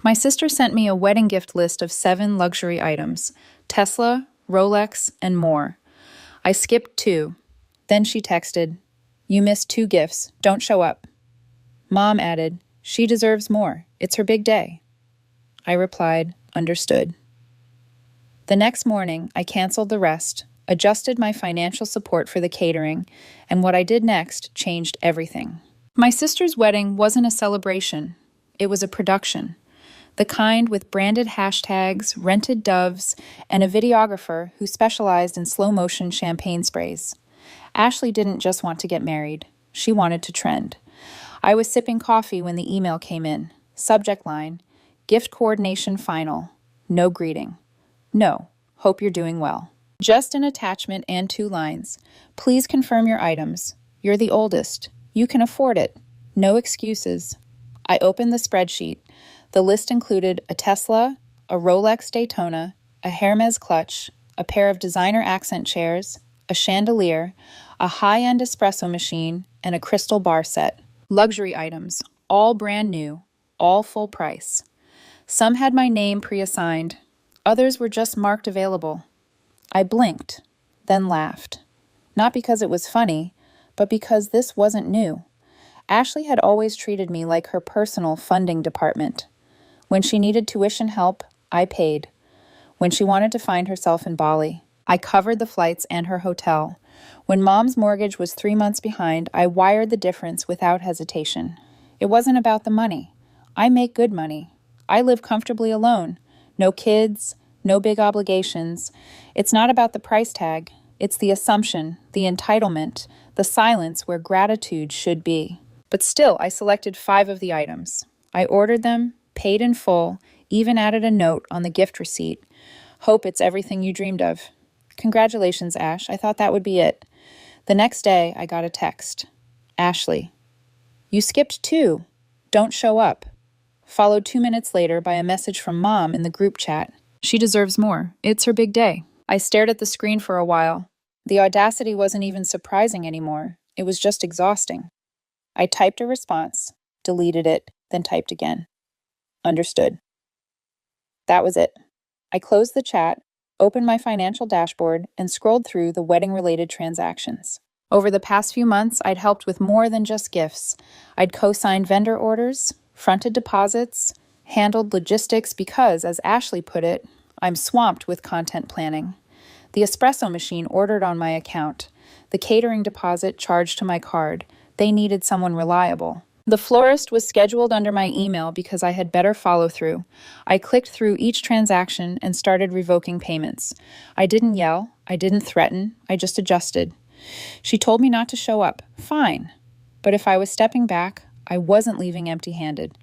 My sister sent me a wedding gift list of 7 luxury items: Tesla, Rolex, and more. I skipped 2. Then she texted, "You missed 2 gifts. Don't show up." Mom added, "She deserves more. It's her big day." I replied, "Understood." The next morning, I canceled the rest, adjusted my financial support for the catering, and what I did next changed everything. My sister's wedding wasn't a celebration. It was a production. The kind with branded hashtags, rented doves, and a videographer who specialized in slow-motion champagne sprays. Ashley didn't just want to get married. She wanted to trend. I was sipping coffee when the email came in. Subject line, "Gift coordination final. No greeting. No. Hope you're doing well." Just an attachment and 2 lines. "Please confirm your items. You're the oldest. You can afford it. No excuses." I opened the spreadsheet. The list included a Tesla, a Rolex Daytona, a Hermes clutch, a pair of designer accent chairs, a chandelier, a high-end espresso machine, and a crystal bar set. Luxury items, all brand new, all full price. Some had my name pre-assigned. Others were just marked available. I blinked, then laughed. Not because it was funny, but because this wasn't new. Ashley had always treated me like her personal funding department. When she needed tuition help, I paid. When she wanted to find herself in Bali, I covered the flights and her hotel. When Mom's mortgage was 3 months behind, I wired the difference without hesitation. It wasn't about the money. I make good money. I live comfortably alone. No kids, no big obligations. It's not about the price tag. It's the assumption, the entitlement, the silence where gratitude should be. But still, I selected 5 of the items. I ordered them, paid in full, even added a note on the gift receipt. "Hope it's everything you dreamed of." "Congratulations, Ash. I thought that would be it." The next day, I got a text. "Ashley, you skipped 2. Don't show up." Followed 2 minutes later by a message from Mom in the group chat. "She deserves more. It's her big day." I stared at the screen for a while. The audacity wasn't even surprising anymore. It was just exhausting. I typed a response, deleted it, then typed again. "Understood." That was it. I closed the chat, opened my financial dashboard, and scrolled through the wedding-related transactions. Over the past few months, I'd helped with more than just gifts. I'd co-signed vendor orders, fronted deposits, handled logistics because, as Ashley put it, I'm swamped with content planning. The espresso machine ordered on my account. The catering deposit charged to my card. They needed someone reliable. The florist was scheduled under my email because I had better follow through. I clicked through each transaction and started revoking payments. I didn't yell. I didn't threaten. I just adjusted. She told me not to show up. Fine. But if I was stepping back, I wasn't leaving empty-handed.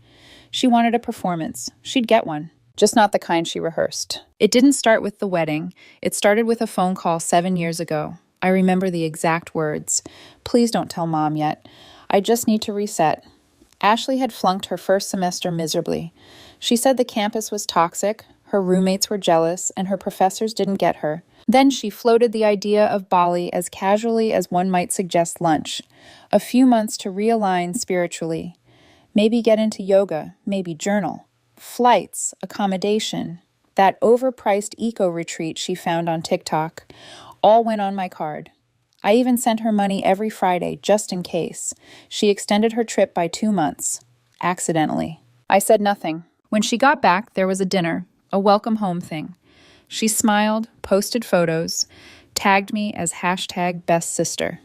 She wanted a performance. She'd get one. Just not the kind she rehearsed. It didn't start with the wedding. It started with a phone call 7 years ago. I remember the exact words. "Please don't tell Mom yet. I just need to reset." Ashley had flunked her first semester miserably. She said the campus was toxic, her roommates were jealous, and her professors didn't get her. Then she floated the idea of Bali as casually as one might suggest lunch. A few months to realign spiritually. Maybe get into yoga, maybe journal. Flights, accommodation, that overpriced eco-retreat she found on TikTok, all went on my card. I even sent her money every Friday, just in case. She extended her trip by 2 months. Accidentally. I said nothing. When she got back, there was a dinner, a welcome home thing. She smiled, posted photos, tagged me as #bestsister.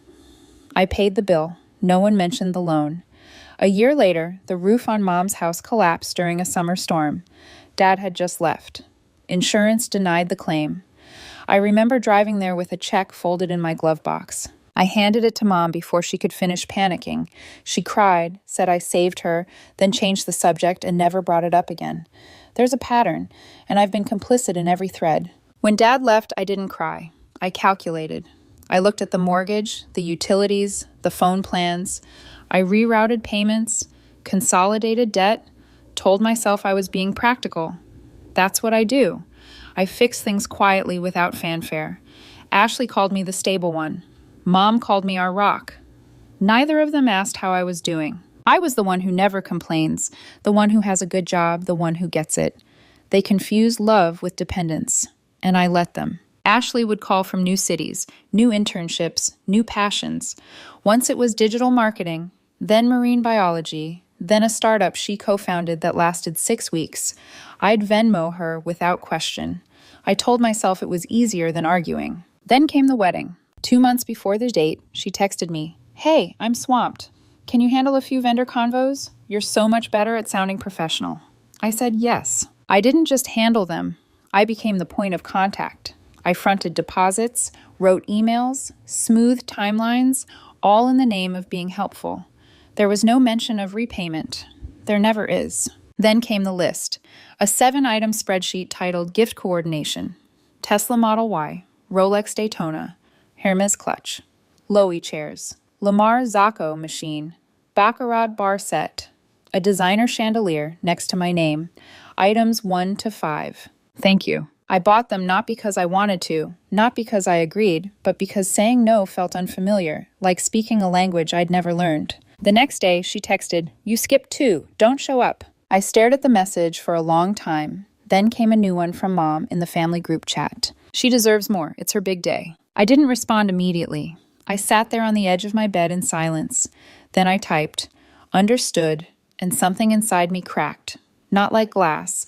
I paid the bill. No one mentioned the loan. A year later, the roof on Mom's house collapsed during a summer storm. Dad had just left. Insurance denied the claim. I remember driving there with a check folded in my glove box. I handed it to Mom before she could finish panicking. She cried, said I saved her, then changed the subject and never brought it up again. There's a pattern, and I've been complicit in every thread. When Dad left, I didn't cry. I calculated. I looked at the mortgage, the utilities, the phone plans. I rerouted payments, consolidated debt, told myself I was being practical. That's what I do. I fix things quietly without fanfare. Ashley called me the stable one. Mom called me our rock. Neither of them asked how I was doing. I was the one who never complains, the one who has a good job, the one who gets it. They confuse love with dependence, and I let them. Ashley would call from new cities, new internships, new passions. Once it was digital marketing, then marine biology, then a startup she co-founded that lasted 6 weeks. I'd Venmo her without question. I told myself it was easier than arguing. Then came the wedding. 2 months before the date, she texted me, "Hey, I'm swamped. Can you handle a few vendor convos? You're so much better at sounding professional." I said yes. I didn't just handle them. I became the point of contact. I fronted deposits, wrote emails, smoothed timelines, all in the name of being helpful. There was no mention of repayment. There never is. Then came the list. A 7-item spreadsheet titled Gift Coordination. Tesla Model Y, Rolex Daytona, Hermes clutch, Loewe chairs, Lamar Zacco machine, Baccarat bar set, a designer chandelier next to my name, items 1 to 5. Thank you. I bought them not because I wanted to, not because I agreed, but because saying no felt unfamiliar, like speaking a language I'd never learned. The next day, she texted, "You skipped 2, don't show up." I stared at the message for a long time. Then came a new one from Mom in the family group chat. She deserves more. It's her big day. I didn't respond immediately. I sat there on the edge of my bed in silence. Then I typed, "Understood," and something inside me cracked. Not like glass,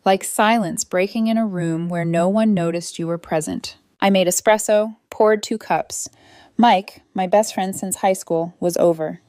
like silence breaking in a room where no one noticed you were present. I made espresso, poured 2 cups. Mike, my best friend since high school, was over.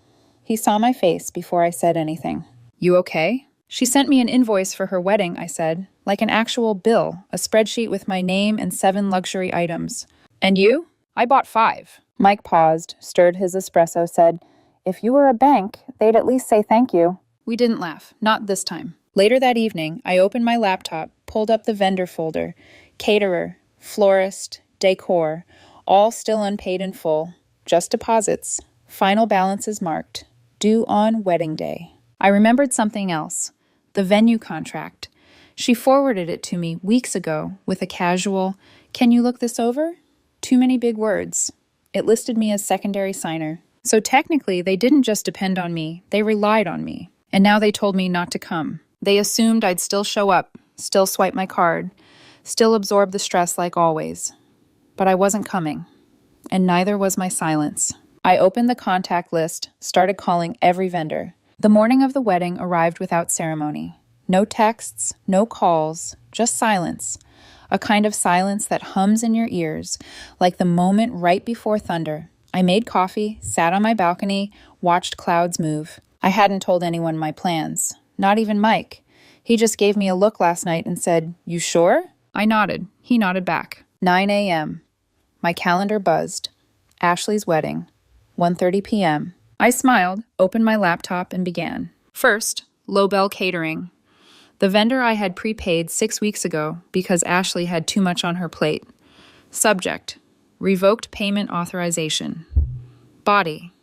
He saw my face before I said anything. "You okay?" "She sent me an invoice for her wedding," I said, like an actual bill, a spreadsheet with my name and 7 luxury items. "And you?" "I bought 5. Mike paused, stirred his espresso, said, "If you were a bank, they'd at least say thank you." We didn't laugh, not this time. Later that evening, I opened my laptop, pulled up the vendor folder, caterer, florist, decor, all still unpaid in full, just deposits, final balances marked, due on wedding day. I remembered something else, the venue contract. She forwarded it to me weeks ago with a casual, "Can you look this over?" Too many big words. It listed me as secondary signer. So technically, they didn't just depend on me, they relied on me. And now they told me not to come. They assumed I'd still show up, still swipe my card, still absorb the stress like always. But I wasn't coming. And neither was my silence. I opened the contact list, started calling every vendor. The morning of the wedding arrived without ceremony. No texts, no calls, just silence. A kind of silence that hums in your ears, like the moment right before thunder. I made coffee, sat on my balcony, watched clouds move. I hadn't told anyone my plans. Not even Mike. He just gave me a look last night and said, "You sure?" I nodded. He nodded back. 9 a.m. My calendar buzzed. Ashley's wedding. 1:30 p.m. I smiled, opened my laptop, and began. First, Lobel Catering. The vendor I had prepaid 6 weeks ago because Ashley had too much on her plate. Subject: revoked payment authorization. Body: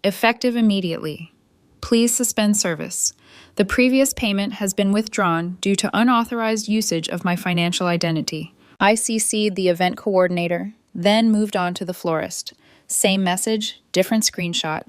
effective immediately. Please suspend service. The previous payment has been withdrawn due to unauthorized usage of my financial identity. I CC'd the event coordinator, then moved on to the florist. Same message, different screenshot.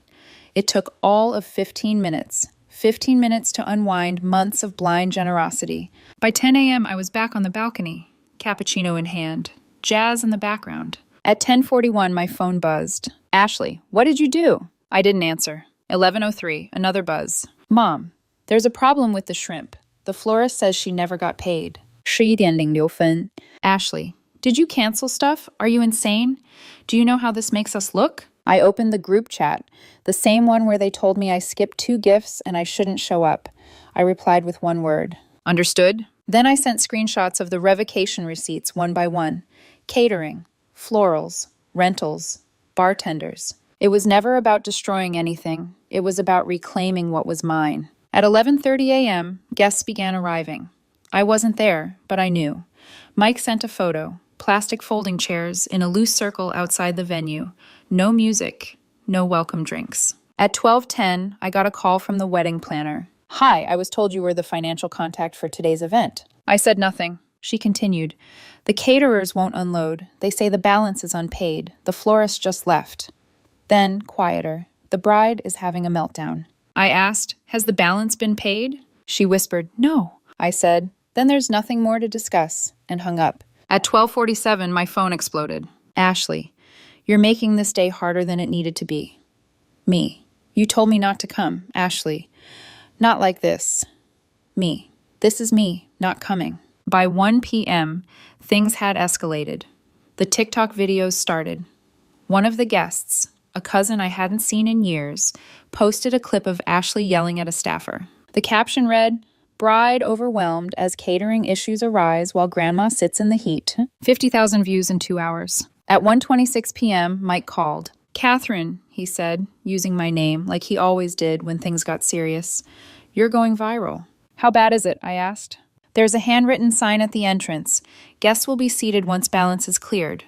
It took all of 15 minutes. 15 minutes to unwind months of blind generosity. By 10 a.m., I was back on the balcony, cappuccino in hand, jazz in the background. At 10:41, my phone buzzed. "Ashley, what did you do?" I didn't answer. 11:03, another buzz. "Mom, there's a problem with the shrimp. The florist says she never got paid." 11:06分. "Ashley, did you cancel stuff? Are you insane? Do you know how this makes us look?" I opened the group chat, the same one where they told me I skipped 2 gifts and I shouldn't show up. I replied with one word. "Understood." Then I sent screenshots of the revocation receipts one by one. Catering, florals, rentals, bartenders. It was never about destroying anything. It was about reclaiming what was mine. At 11:30 a.m., guests began arriving. I wasn't there, but I knew. Mike sent a photo. Plastic folding chairs in a loose circle outside the venue. No music, no welcome drinks. At 12:10, I got a call from the wedding planner. "Hi, I was told you were the financial contact for today's event." I said nothing. She continued, "The caterers won't unload. They say the balance is unpaid. The florist just left." Then, quieter. "The bride is having a meltdown." I asked, has the balance been paid? She whispered, no. I said, then there's nothing more to discuss, and hung up. At 12:47, my phone exploded. Ashley, you're making this day harder than it needed to be. Me. You told me not to come, Ashley. Not like this. Me. This is me, not coming. By 1 p.m., things had escalated. The TikTok videos started. One of the guests, a cousin I hadn't seen in years, posted a clip of Ashley yelling at a staffer. The caption read, "Bride overwhelmed as catering issues arise while grandma sits in the heat." 50,000 views in 2 hours. At 1:26 p.m., Mike called. "Catherine," he said, using my name like he always did when things got serious. "You're going viral." "How bad is it?" I asked. "There's a handwritten sign at the entrance. Guests will be seated once balance is cleared."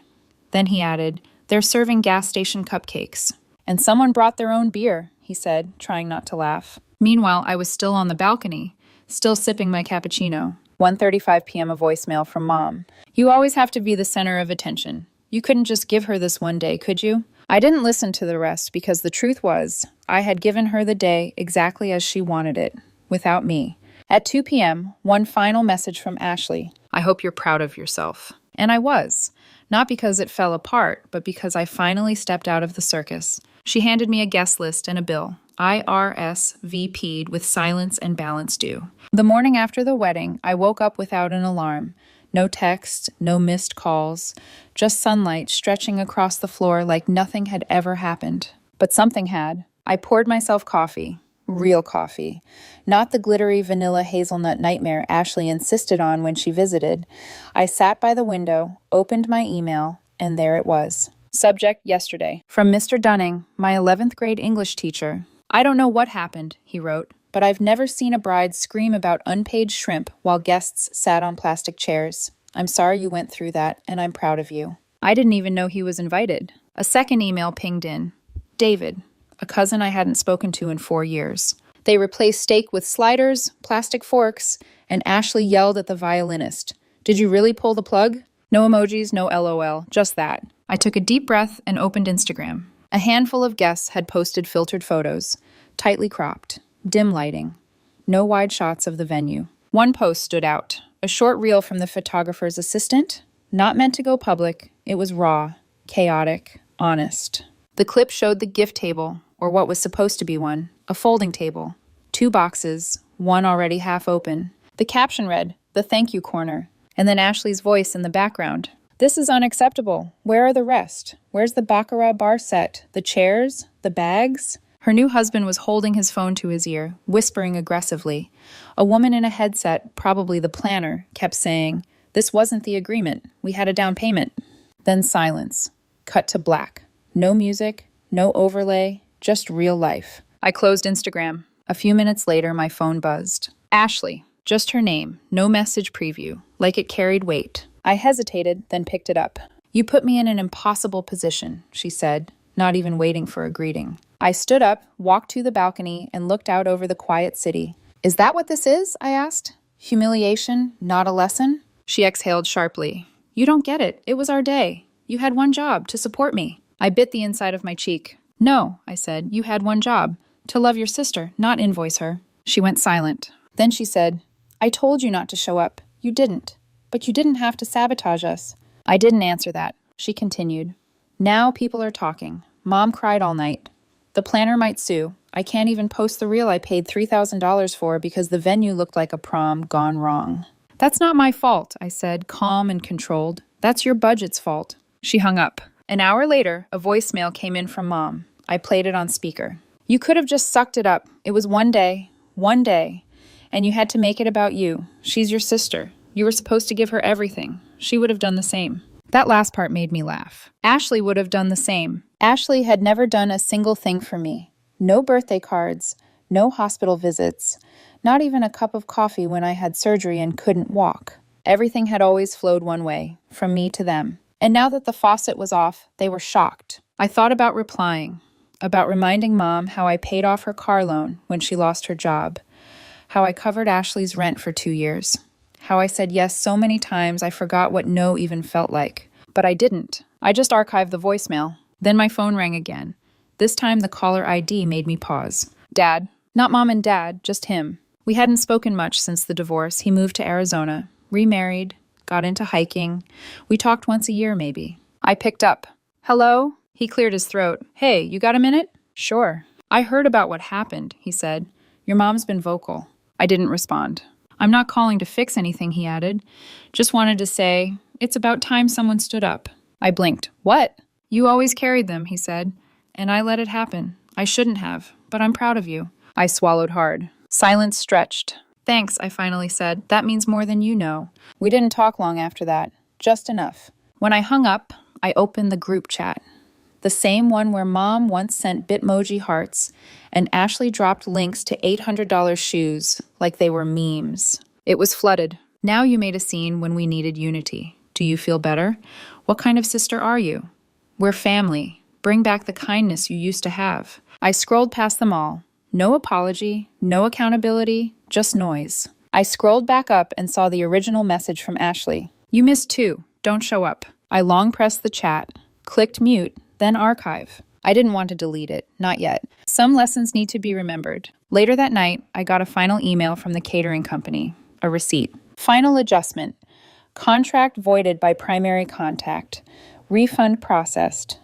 Then he added, "They're serving gas station cupcakes." "And someone brought their own beer," he said, trying not to laugh. Meanwhile, I was still on the balcony, still sipping my cappuccino. 1:35 p.m. a voicemail from Mom. "You always have to be the center of attention. You couldn't just give her this one day, could you?" I didn't listen to the rest because the truth was, I had given her the day exactly as she wanted it, without me. At 2 p.m., one final message from Ashley. "I hope you're proud of yourself." And I was. Not because it fell apart, but because I finally stepped out of the circus. She handed me a guest list and a bill. I RSVP'd with silence and balance due. The morning after the wedding, I woke up without an alarm. No text, no missed calls, just sunlight stretching across the floor like nothing had ever happened. But something had. I poured myself coffee. Real coffee. Not the glittery vanilla hazelnut nightmare Ashley insisted on when she visited. I sat by the window, opened my email, and there it was. Subject yesterday. From Mr. Dunning, my 11th grade English teacher. "I don't know what happened," he wrote, "but I've never seen a bride scream about unpaid shrimp while guests sat on plastic chairs. I'm sorry you went through that, and I'm proud of you." I didn't even know he was invited. A second email pinged in. David, a cousin I hadn't spoken to in 4 years. They replaced steak with sliders, plastic forks, and Ashley yelled at the violinist. "Did you really pull the plug?" No emojis, no LOL, just that. I took a deep breath and opened Instagram. A handful of guests had posted filtered photos, tightly cropped, dim lighting, no wide shots of the venue. One post stood out, a short reel from the photographer's assistant, not meant to go public. It was raw, chaotic, honest. The clip showed the gift table, or what was supposed to be one, a folding table, 2 boxes, one already half open. The caption read, "The thank you corner," and then Ashley's voice in the background. "This is unacceptable. Where are the rest? Where's the baccarat bar set? The chairs? The bags?" Her new husband was holding his phone to his ear, whispering aggressively. A woman in a headset, probably the planner, kept saying, "This wasn't the agreement. We had a down payment." Then silence. Cut to black. No music, no overlay, just real life. I closed Instagram. A few minutes later, my phone buzzed. Ashley. Just her name. No message preview. Like it carried weight. I hesitated, then picked it up. "You put me in an impossible position," she said, not even waiting for a greeting. I stood up, walked to the balcony, and looked out over the quiet city. "Is that what this is?" I asked. "Humiliation, not a lesson?" She exhaled sharply. "You don't get it. It was our day. You had one job, to support me." I bit the inside of my cheek. "No," I said, "you had one job. To love your sister, not invoice her." She went silent. Then she said, "I told you not to show up. You didn't. But you didn't have to sabotage us." I didn't answer that. She continued. "Now people are talking. Mom cried all night. The planner might sue. I can't even post the reel I paid $3,000 for because the venue looked like a prom gone wrong." "That's not my fault," I said, calm and controlled. "That's your budget's fault." She hung up. An hour later, a voicemail came in from Mom. I played it on speaker. "You could have just sucked it up. It was one day, and you had to make it about you. She's your sister. You were supposed to give her everything. She would have done the same." That last part made me laugh. Ashley would have done the same. Ashley had never done a single thing for me. No birthday cards, no hospital visits, not even a cup of coffee when I had surgery and couldn't walk. Everything had always flowed one way, from me to them. And now that the faucet was off, they were shocked. I thought about replying, about reminding Mom how I paid off her car loan when she lost her job, how I covered Ashley's rent for 2 years, how I said yes so many times I forgot what no even felt like. But I didn't. I just archived the voicemail. Then my phone rang again. This time the caller ID made me pause. "Dad." Not mom and dad, just him. We hadn't spoken much since the divorce. He moved to Arizona, remarried, got into hiking. We talked once a year, maybe. I picked up. Hello? He cleared his throat. Hey, you got a minute? Sure. I heard about what happened, he said. Your mom's been vocal. I didn't respond. I'm not calling to fix anything, he added. Just wanted to say, it's about time someone stood up. I blinked. What? You always carried them, he said. And I let it happen. I shouldn't have, but I'm proud of you. I swallowed hard. Silence stretched. Thanks, I finally said. That means more than you know. We didn't talk long after that. Just enough. When I hung up, I opened the group chat. The same one where Mom once sent Bitmoji hearts, and Ashley dropped links to $800 shoes like they were memes. It was flooded. Now you made a scene when we needed unity. Do you feel better? What kind of sister are you? We're family. Bring back the kindness you used to have. I scrolled past them all. No apology, no accountability, just noise. I scrolled back up and saw the original message from Ashley. You missed two. Don't show up. I long pressed the chat, clicked mute, then archive. I didn't want to delete it, not yet. Some lessons need to be remembered. Later that night, I got a final email from the catering company, a receipt. Final adjustment. Contract voided by primary contact. Refund processed.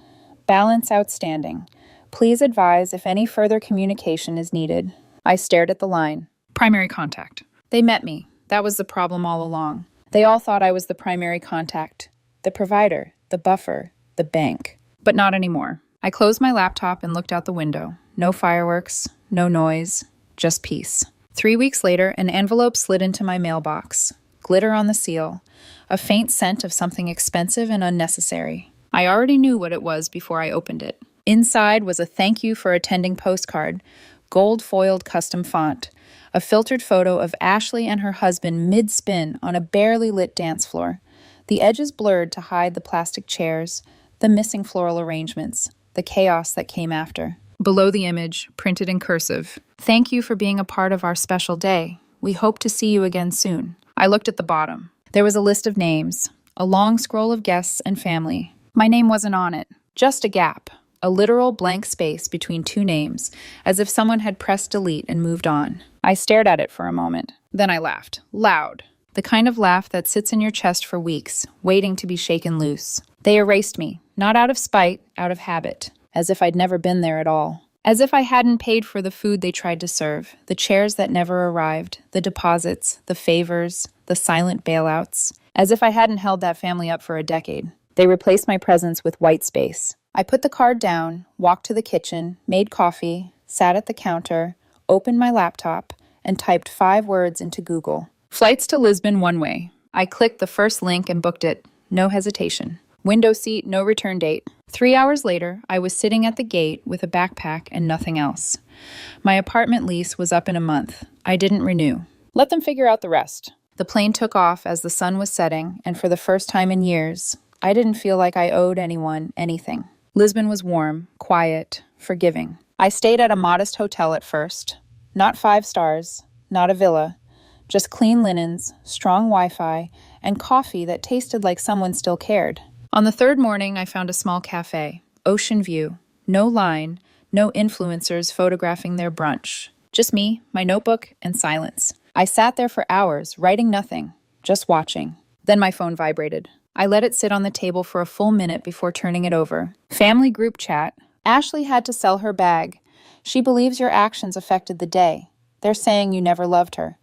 Balance outstanding. Please advise if any further communication is needed. I stared at the line. Primary contact. They met me. That was the problem all along. They all thought I was the primary contact, the provider, the buffer, the bank. But not anymore. I closed my laptop and looked out the window. No fireworks, no noise, just peace. 3 weeks later, an envelope slid into my mailbox. Glitter on the seal. A faint scent of something expensive and unnecessary. I already knew what it was before I opened it. Inside was a thank you for attending postcard, gold-foiled custom font, a filtered photo of Ashley and her husband mid-spin on a barely lit dance floor, the edges blurred to hide the plastic chairs, the missing floral arrangements, the chaos that came after. Below the image, printed in cursive, thank you for being a part of our special day. We hope to see you again soon. I looked at the bottom. There was a list of names, a long scroll of guests and family. My name wasn't on it, just a gap. A literal blank space between two names, as if someone had pressed delete and moved on. I stared at it for a moment. Then I laughed. Loud. The kind of laugh that sits in your chest for weeks, waiting to be shaken loose. They erased me, not out of spite, out of habit. As if I'd never been there at all. As if I hadn't paid for the food they tried to serve, the chairs that never arrived, the deposits, the favors, the silent bailouts. As if I hadn't held that family up for a decade. They replaced my presence with white space. I put the card down, walked to the kitchen, made coffee, sat at the counter, opened my laptop, and typed 5 words into Google. Flights to Lisbon one way. I clicked the first link and booked it. No hesitation. Window seat, no return date. 3 hours later, I was sitting at the gate with a backpack and nothing else. My apartment lease was up in a month. I didn't renew. Let them figure out the rest. The plane took off as the sun was setting, and for the first time in years, I didn't feel like I owed anyone anything. Lisbon was warm, quiet, forgiving. I stayed at a modest hotel at first. Not 5 stars, not a villa, just clean linens, strong Wi-Fi, and coffee that tasted like someone still cared. On the 3rd morning, I found a small cafe, ocean view, no line, no influencers photographing their brunch. Just me, my notebook, and silence. I sat there for hours, writing nothing, just watching. Then my phone vibrated. I let it sit on the table for a full minute before turning it over. Family group chat. Ashley had to sell her bag. She believes your actions affected the day. They're saying you never loved her.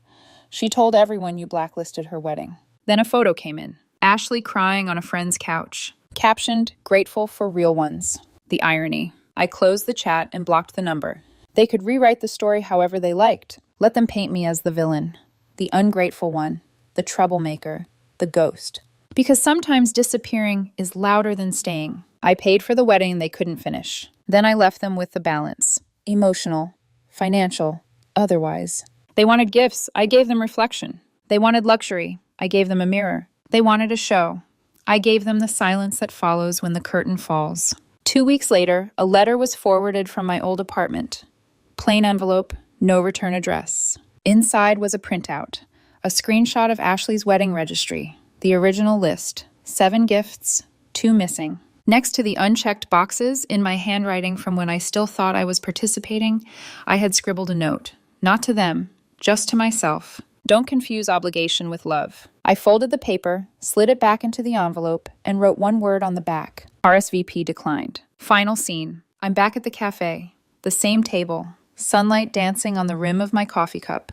She told everyone you blacklisted her wedding. Then a photo came in. Ashley crying on a friend's couch. Captioned, grateful for real ones. The irony. I closed the chat and blocked the number. They could rewrite the story however they liked. Let them paint me as the villain. The ungrateful one. The troublemaker. The ghost. Because sometimes disappearing is louder than staying. I paid for the wedding they couldn't finish. Then I left them with the balance. Emotional, financial, otherwise. They wanted gifts. I gave them reflection. They wanted luxury. I gave them a mirror. They wanted a show. I gave them the silence that follows when the curtain falls. 2 weeks later, a letter was forwarded from my old apartment. Plain envelope, no return address. Inside was a printout, a screenshot of Ashley's wedding registry. The original list, 7 gifts, 2 missing. Next to the unchecked boxes, in my handwriting from when I still thought I was participating, I had scribbled a note. Not to them, just to myself. Don't confuse obligation with love. I folded the paper, slid it back into the envelope, and wrote one word on the back. RSVP declined. Final scene. I'm back at the cafe. The same table. Sunlight dancing on the rim of my coffee cup.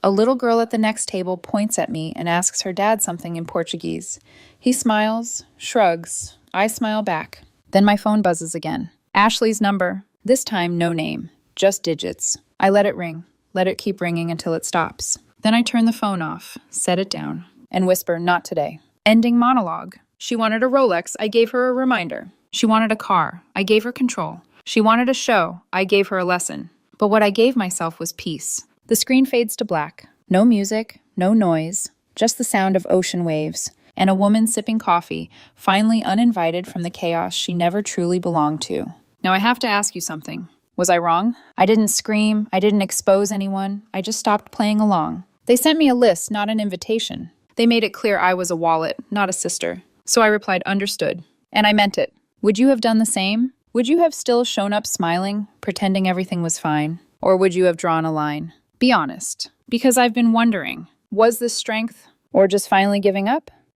A little girl at the next table points at me and asks her dad something in Portuguese. He smiles, shrugs. I smile back. Then my phone buzzes again. Ashley's number. This time, no name. Just digits. I let it ring. Let it keep ringing until it stops. Then I turn the phone off, set it down, and whisper, not today. Ending monologue. She wanted a Rolex, I gave her a reminder. She wanted a car, I gave her control. She wanted a show, I gave her a lesson. But what I gave myself was peace. The screen fades to black. No music, no noise, just the sound of ocean waves, and a woman sipping coffee, finally uninvited from the chaos she never truly belonged to. Now I have to ask you something. Was I wrong? I didn't scream, I didn't expose anyone, I just stopped playing along. They sent me a list, not an invitation. They made it clear I was a wallet, not a sister. So I replied, understood. And I meant it. Would you have done the same? Would you have still shown up smiling, pretending everything was fine? Or would you have drawn a line? Be honest. Because I've been wondering, was this strength or just finally giving up?